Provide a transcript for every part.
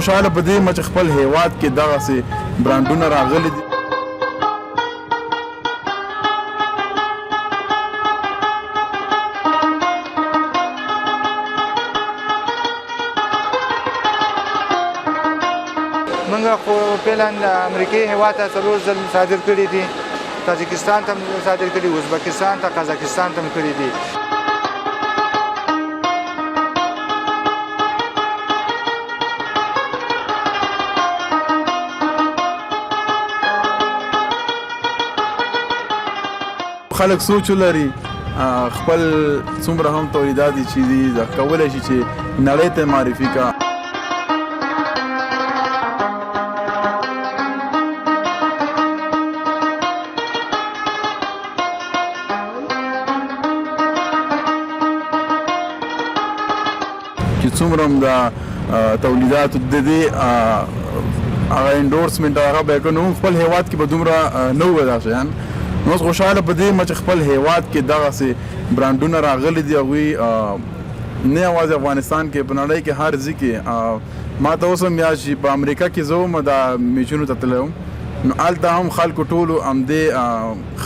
خوشاله په دې یم چې خپل هیواد کې دغسې برانډونه راغلي دي. موږ خو فعلا امریکې هېواد ته 4 ځل صادر کړي دي، تاجکستان ته صادر کړي، ازبکستان ته، قزاقستان ته کړي دي. خلک سوچ ولري خپل څومره هم تولیدات دي چې دي کولی شي چې نړۍ ته معرفي کا. چې څومره هم د تولیداتو د دې هغه انډورسمنټ هغه به یې نو خپل هیواد کې به دومره نه وو دا شیان. نو اوس خوشحاله په دې یم چې خپل هیواد کې دغسې برانډونه راغلي دي. هغوی نه یوازې افغانستان کې په نړۍ کې هر ځای کې ما ته اوس هم یاد شي په امریکا کې زه هم دا میچونو ته تللی وم، نو هلته هم خلکو ټولو همدې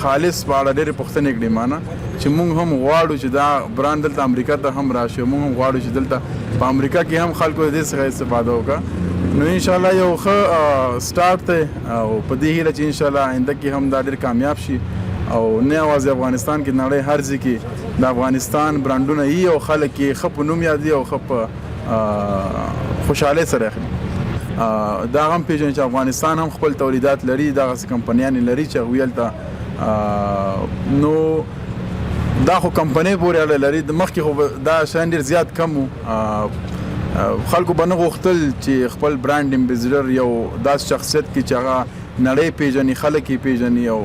خالص په اړه ډېرې پوښتنې کړې مانه چې موږ هم غواړو چې دا برانډ دلته امریکا ته هم راشي، موږ هم غواړو چې دلته په امریکا کې هم خلکو د دې څخه استفاده وکړه. نو انشاءالله یو ښه سټارټ دی او په دې هیله چې انشاءالله آینده کې هم دا ډېر کامیاب شي او نه یوازې افغانستان کې نړۍ هر ځای کې د افغانستان برانډونه یي او خلک یې ښه په نوم یادوي او ښه په خوشحالۍ سره اخلي. دا هم پېژني چې افغانستان هم خپل تولیدات لري، دغسې کمپنیانې لري چې هغوی هلته نو دا خو کمپنۍ پورې اړه لري. مخکې خو دا شیان ډېر زیات کم وو، خلکو به نه غوښتل چې خپل برانډ امبیزډر یو داسې شخصیت کې چې هغه نړۍ پیژني، خلک یې پیژني. او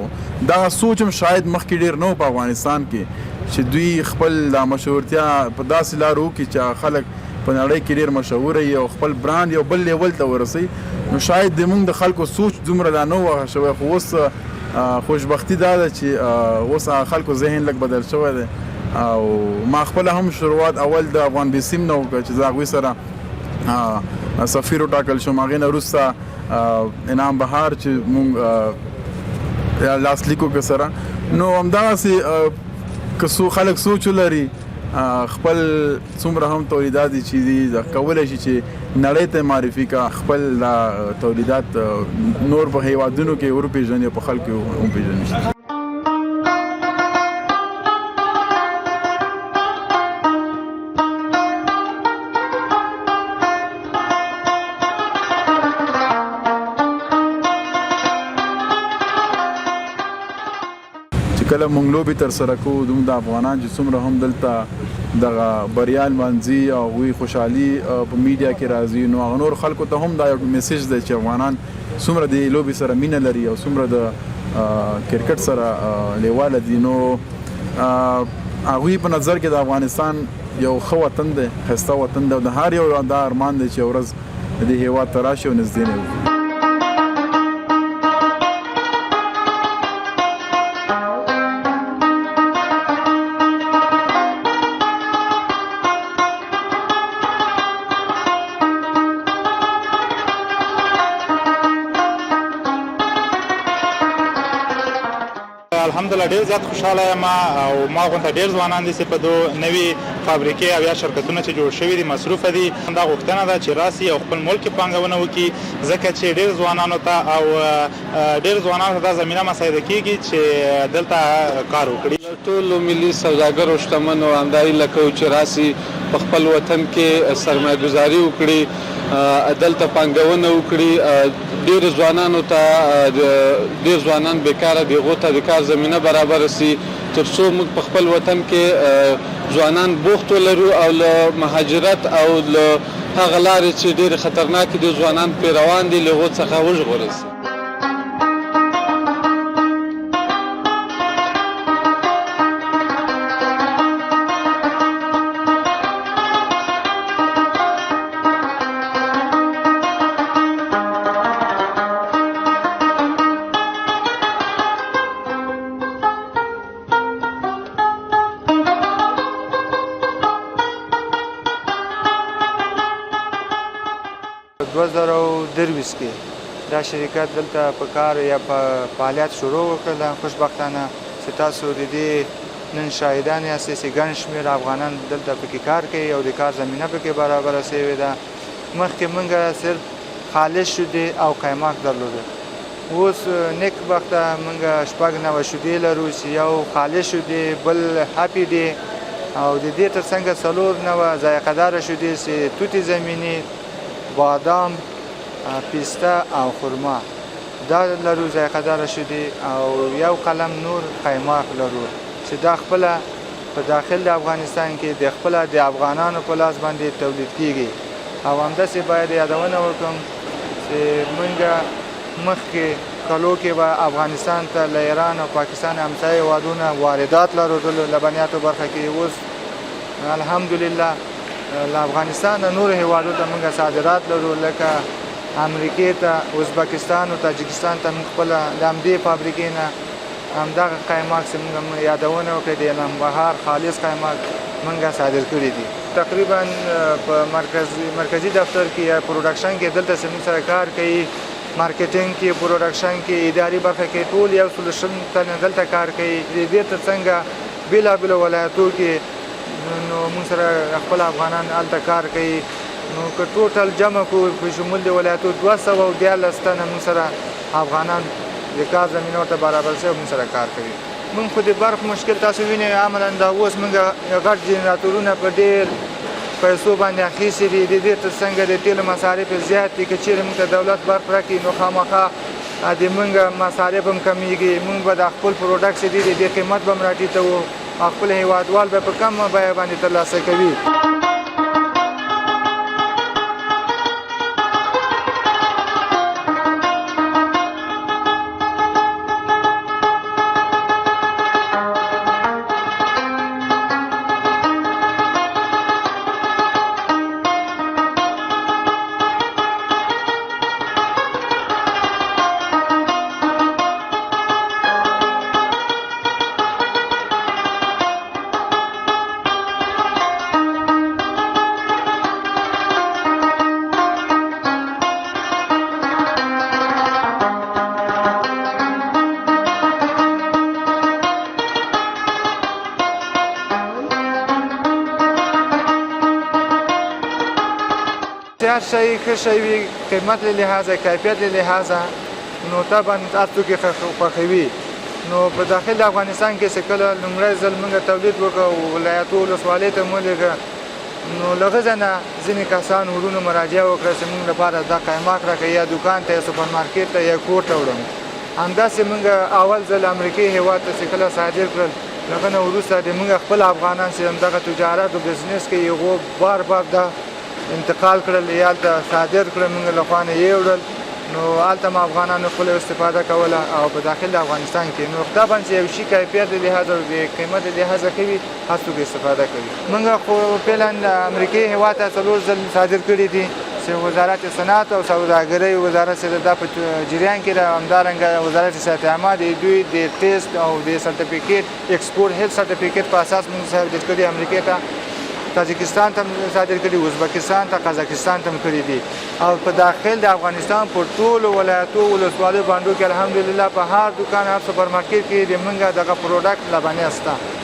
دغه سوچ هم شاید مخکې ډېر نه و په افغانستان کې چې دوی خپل دا مشهورتیا په داسې لارو وکړي چې خلک په نړۍ کې ډېر مشهوره وي او خپل برانډ یو بل لیول ته ورسوي. نو شاید زموږ د خلکو سوچ دومره دا نه و شوی، خو اوس خوشبختي دا ده چې اوس خلکو ذهن لږ بدل شوی دی. او ما خپله هم شروعات اول د افغان بیسیم نه وکړه چې زه هغوی سره سفیر وټاکل شوم. هغې نه وروسته انعام بهار چې مونږ لاسلیک وکړه سره. نو همدغسې که خلک سوچ ولري خپل څومره هم تولیدات دي چې دي کولی شي چې نړۍ ته معرفي کا، خپل تولیدات نور په هیوادونو کې وروپېژني او په خلکو وپېژني. کله مونږ لوبې ترسره کوو دوم د افغانان چې څومره هم دلته دغه بریا لمانځي او هغوی خوشحالي په میډیا کې راځي، نو هغه نور خلکو ته هم دا یو میسیج دی چې افغانان څومره د لوبې سره مینه لري او څومره د کرکټ سره لیواله دي. نو هغوی په نظر کې د افغانستان یو ښه وطن دی، ښایسته وطن دی او د هر یو دا ارمان دی چې یو ورځ د دې هېواد ته راشي او نږدې نه وي. الحمدلله ډېر زیات خوشحاله یم او ما غونته ډېر ځوانان دي چې په دو نوي فابریکې او یا شرکتونه چې جوړ شوي دي مصروفه دي. دا غوښتنه ده چې راسي او خپل ملک کې پانګونه وکړي، ځکه چې ډېر ځوانانو ته او ډېر ځوانانو ته دا زمینه مساعده کېږي چې دلته کار وکړي. ټولو ملي سوداګرو شتمنو همدا هیله کوو چې راسي په خپل وطن کې سرمایه ګزاري وکړي، دلته پانګونه وکړي. ډېر ځوانانو ته ډېر ځوانان بیکاره دي، هغو ته د کار زمینه برابره سي تر څو موږ په خپل وطن کې ځوانان بوخت ولرو او له مهاجرت او له هغه لارې چې ډېرې خطرناکې دي ځوانان پرې روان دي له هغو څخه وژغورل سي. 2023 کې دا شرکت دلته په کار یا په فعالیت شروع وکړله. خوشبختانه چې تاسو د دې نن شاهدان یاستئ چې ګڼ شمېر افغانان دلته پکې کار کوي او د کار زمینه پکې برابره سوې ده. مخکې موږ صرف خالص شودې او قیماق درلوده. اوس نیک بخته موږ 9 شودې لرو چې یو خالص شودې، بل هاپي دی او د دې ترڅنګ 4 ذایقه داره شودې چې توتې زمیني، بادام، پیسته او خرما دا لرو ذایقه داره شودې، او یو قلم نور قیماق لرو چې دا خپله په داخل د افغانستان کې د خپله د افغانانو په لاس باندې تولید کیږي. او همداسې باید یادونه وکړم چې موږ مخکې کلو کې به افغانستان ته له ایران او پاکستان همسایه هېوادونه واردات لرلو لبنیاتو برخه کې. اوس الحمدلله له افغانستان د نورو هېوادو ته موږ صادرات لرو، لکه امریکې ته، ازبکستان او تاجکستان ته موږ خپله د همدې فابریکې نه همدغه قیماق چې موږ یادونه وکړې د نوبهار خالص قیماق موږ صادر کړي دي. تقریبا په مرکزي دفتر کې یا پروډکشن کې دلته چې موږ سره کار کوي، مارکیټینګ کې، پروډکشن کې، اداري برخه کې ټول 100 تنه دلته کار کوي. د دې ترڅنګ بېلابېلو ولایتو کې نو موږ سره خپل افغانان هلته کار کوي. نو که ټوټل جمع کړو په شمول د ولایتو 214 تنه موږ سره افغانان د کار زمینه ورته برابر شوي موږ سره کار کوي. موږ خو د برق مشکل تاسو وینئ عملا دا اوس موږ غټ جنراتورونه په ډېر پیسو باندې اخیستي دي. د دې ترڅنګ د تیلو مصارف زیات دي. که چېرې موږ ته دولت برق راکړي نو خامخا د موږ مصارف هم کمیږي. موږ به د خپل پروډکټ چې دی د دې قیمت به هم راټیټوو او خپل هېوادوال به په کمه بیه باندې ترلاسه کوي. هر شی ښه شی وي، قیمت له لحاظه، کیفیت له لحاظه، نو طبعا هر څوک یې خوښوي. نو په داخل د افغانستان کې چې کله لومړی ځل موږ تولید وکړو، ولایتو ولسوالۍ ته مو لېږه، نو له هغه نه ځینې کسان ورونو مراجعه وکړه چې موږ لپاره دا قیماق راکړئ، یا دوکان ته یا سوپرمارکېټ ته یا کور ته وړم. همداسې موږ اول ځل امریکې هېواد ته چې کله صادر کړل، له هغه نه وروسته د موږ خپل افغانان چې همدغه تجارت او بزنس کوي هغو بار بار دا انتقال کړل، یا هلته صادر کړل، موږ له خوا نه یې وړل. نو هلته هم افغانانو خپله استفاده کوله او په داخل د افغانستان کې نو طبعا چې یو شي کیفیت د لحاظه او د قیمت د لحاظه کوي، هر څوک استفاده کوي. موږ خو فعلا امریکې هېواد ته 4 ځل صادر کړي دي چې وزارت صنعت او سوداګرۍ وزارت چې دا په جریان کې ده. همدارنګه وزارت صحت عامه د دوی د ټیسټ او د سرټیفیکیټ ایکسپورټ هیلث سرټیفیکیټ په اساس موږ صادر کړي امریکې ته، تاجکستان ته صادر کړي، ازبکستان ته، قزاقستان ته کړي دي. او په داخل د افغانستان په ټولو ولایتو ولسوالیو باندې کې الحمدلله په هر دکان، هر سوپرمارکېټ کې د موږ دغه پروډکټ لبنیه شته.